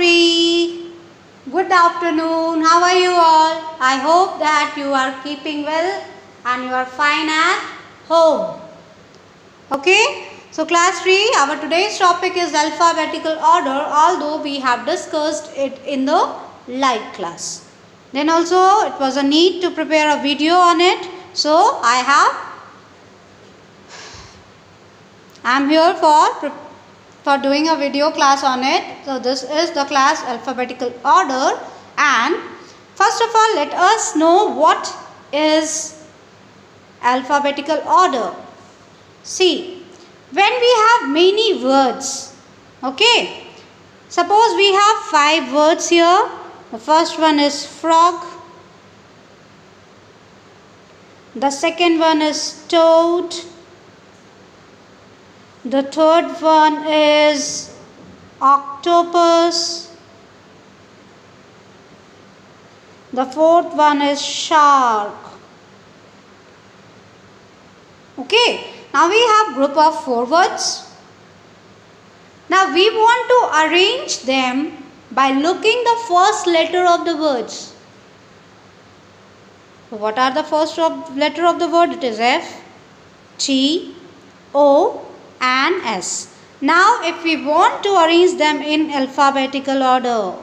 3. Good afternoon. How are you all? I hope that you are keeping well and you are fine at home. Okay. So class 3, our today's topic is alphabetical order, although we have discussed it in the light class. Then also it was a need to prepare a video on it. So I am here for doing a video class on it. So this is the class alphabetical order, and first of all let us know what is alphabetical order. See, when we have many words, okay, suppose we have 5 words here. The first one is frog, the second one is toad, the third one is octopus, the fourth one is shark. Okay, now we have group of 4 words. Now we want to arrange them by looking the first letter of the words. So what are the first letter of the word? It is F, T, O and S. Now if we want to arrange them in alphabetical order,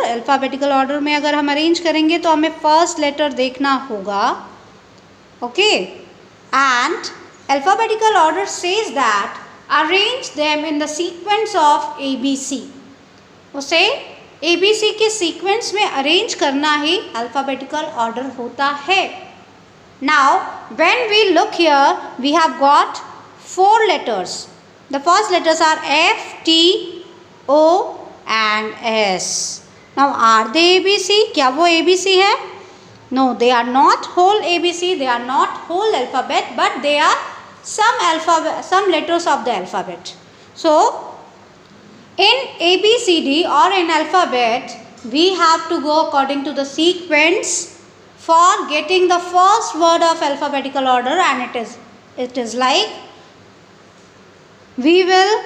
alphabetical order में अगर हम arrange करेंगे तो हमें first letter देखना होगा. Okay, and alphabetical order says that arrange them in the sequence of ABC. उसे ABC के sequence में arrange करना ही alphabetical order होता है. Now when we look here, we have got 4 letters. The first letters are F, T, O and S. Now are they ABC? क्या वो ABC है? No, they are not whole ABC. They are not whole alphabet, but they are some letters of the alphabet. So in ABCD or in alphabet, we have to go according to the sequence for getting the first word of alphabetical order, and it is like we will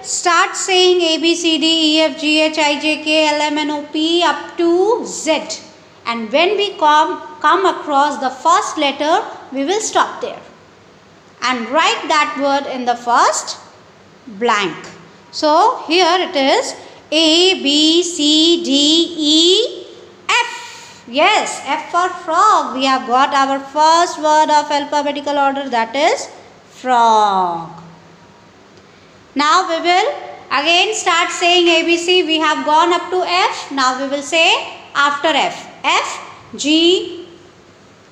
start saying A, B, C, D, E, F, G, H, I, J, K, L, M, N, O, P up to Z. And when we come across the first letter, we will stop there and write that word in the first blank. So here it is A, B, C, D, E, F. Yes, F for frog. We have got our first word of alphabetical order, that is frog. Now we will again start saying ABC. We have gone up to F. Now we will say after F. F, G,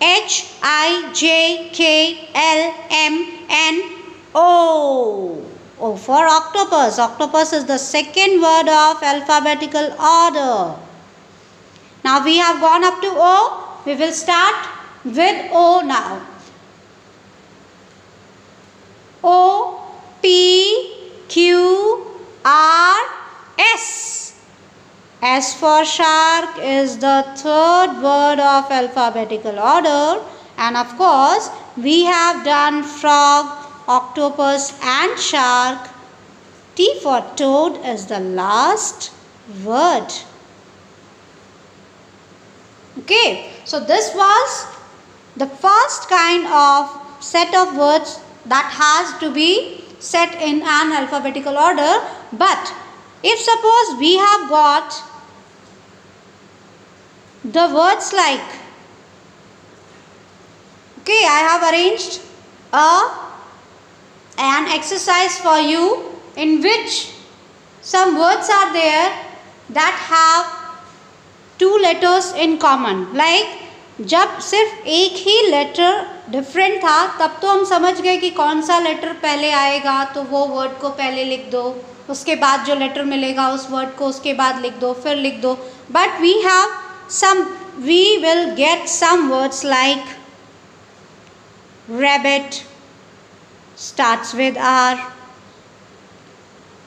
H, I, J, K, L, M, N, O. O for octopus. Octopus is the second word of alphabetical order. Now we have gone up to O. We will start with O now. O, P, Q, R, S. S for shark is the third word of alphabetical order, and of course we have done frog, octopus and shark. T for toad is the last word. Okay, so this was the first kind of set of words that has to be set in an alphabetical order. But if suppose we have got the words like, okay, I have arranged an exercise for you in which some words are there that have 2 letters in common. Like जब सिर्फ एक ही letter different था तब तो हम समझ गए कि कौन सा लेटर पहले आएगा, तो वो वर्ड को पहले लिख दो, उसके बाद जो लेटर मिलेगा उस वर्ड को उसके बाद लिख दो, फिर लिख दो. But we will get some words like rabbit starts with R,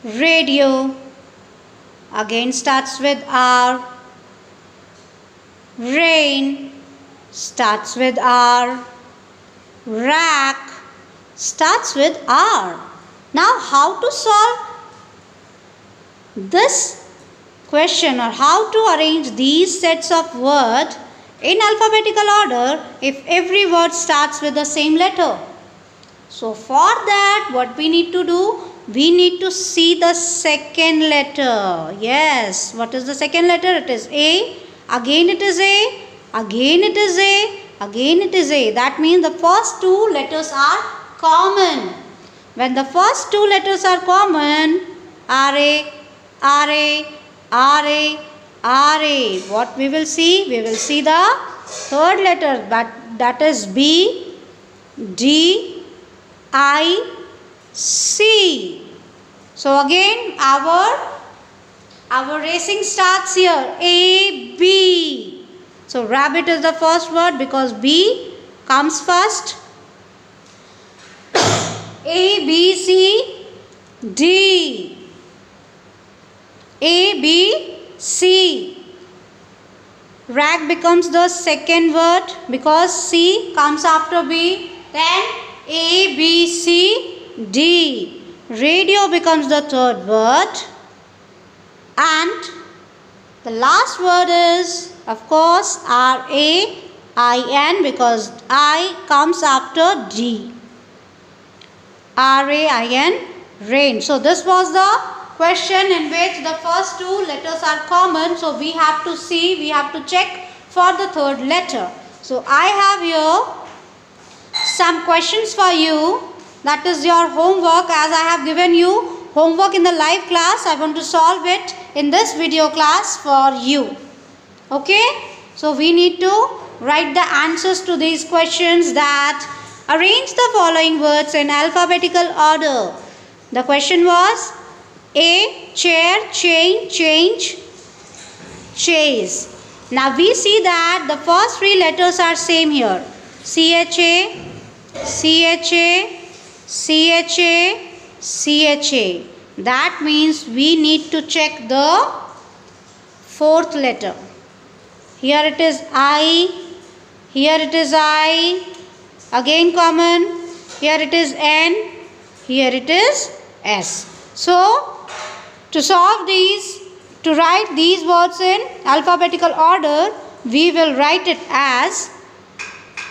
radio again starts with R, rain starts with R, rack starts with R. Now how to solve this question or how to arrange these sets of words in alphabetical order if every word starts with the same letter? So for that, what we need to do? We need to see the second letter. Yes, what is the second letter? It is A. Again it is A. Again it is A. Again it is A. That means the first two letters are common. When the first two letters are common, R-A, R-A, R-A, R-A. What we will see? We will see the third letter, but that is B, D, I, C. So again our racing starts here. A, B. So rabbit is the first word because B comes first. A, B, C, D. A, B, C. Rag becomes the second word because C comes after B. Then A, B, C, D. Radio becomes the third word. And the last word is, of course, R-A-I-N because I comes after D. R-A-I-N, rain. So this was the question in which the first two letters are common. So we have to check for the third letter. So I have here some questions for you. That is your homework. As I have given you homework in the live class, I want to solve it in this video class for you. Okay? So we need to write the answers to these questions. That arrange the following words in alphabetical order. The question was A, chair, chain, change, chase. Now we see that the first three letters are same here. C-H-A, C-H-A, C-H-A, C-H-A. That means we need to check the fourth letter. Here it is I, here it is I, again common, here it is N, here it is S. So to solve these, to write these words in alphabetical order, we will write it as,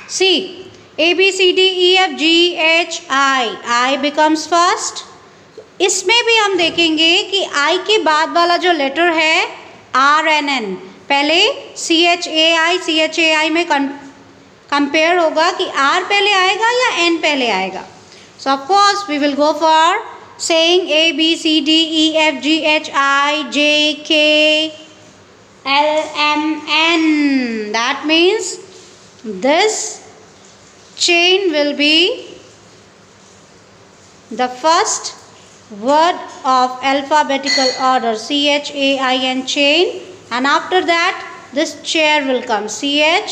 see, A, B, C, D, E, F, G, H, I becomes first. इसमें भी हम देखेंगे कि I के बाद वाला जो letter है R N N, पहले CHAI में कंपेयर होगा कि R पहले आएगा या N पहले आएगा. So of course we will go for saying A, B, C, D, E, F, G, H, I, J, K, L, M, N. That means this chain will be the first word of alphabetical order, CHAIN, chain, and after that this chair will come, CHAIR,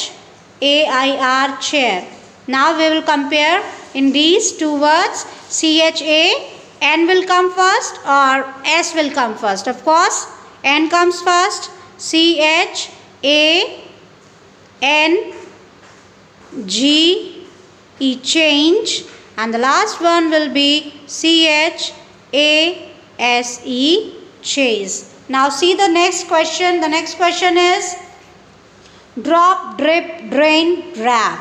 chair. Now we will compare in these two words, CHAN will come first or S will come first. Of course N comes first, CHANG, change, and the last one will be CHASE, chase. Now see the next question. The next question is drop, drip, drain, drab.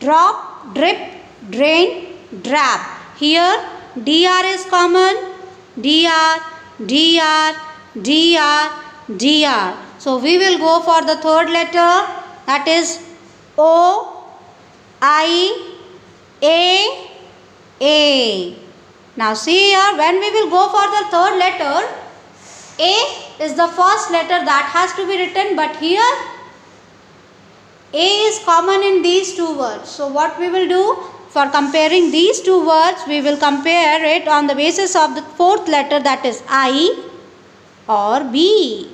Drop, drip, drain, drab. Here DR is common. DR, DR, DR, DR. So we will go for the third letter, that is O, I, A. Now see here, when we will go for the third letter, A is the first letter that has to be written, but here A is common in these two words. So what we will do for comparing these two words, we will compare it on the basis of the fourth letter, that is I or B.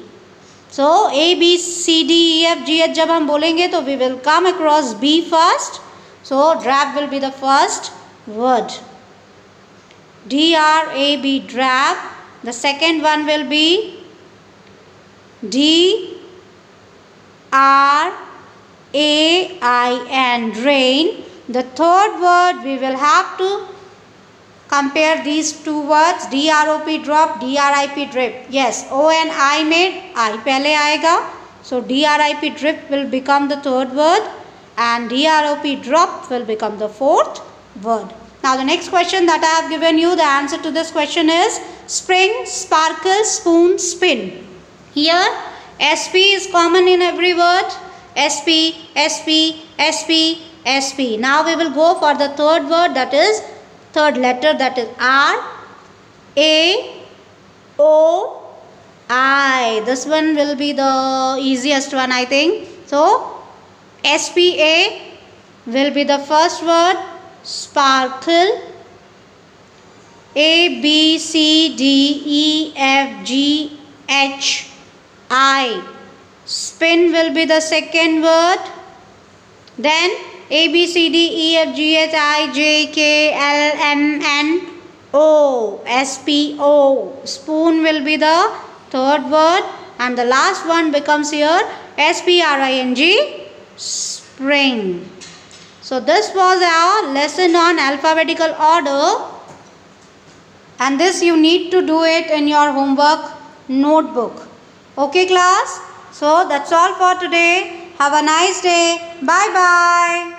So A, B, C, D, E, F, G, H जब हम बोलेंगे तो we will come across B first. So drab will be the first word. D-R-A-B, drab. The second one will be D-R-A-I-N, rain. the third word we will have to compare these two words, drop drop, drip drip. Yes, O and I made, I pehle aayega. So drip drip will become the third word and drop drop will become the fourth word. Now the next question that I have given you, the answer to this question is spring, sparkle, spoon, spin. Here SP is common in every word. SP, SP, SP, SP. Now we will go for the third word, that is third letter, that is R, A, O, I. This one will be the easiest one, I think. So SPA will be the first word, sparkle. A, B, C, D, E, F, G, H, I. Spin will be the second word. Then A, B, C, D, E, F, G, H, I, J, K, L, M, N, O. S, P, O. Spoon will be the third word. And the last one becomes here SPRING, spring. So this was our lesson on alphabetical order. And this you need to do it in your homework notebook. Okay class? So that's all for today. Have a nice day. Bye bye.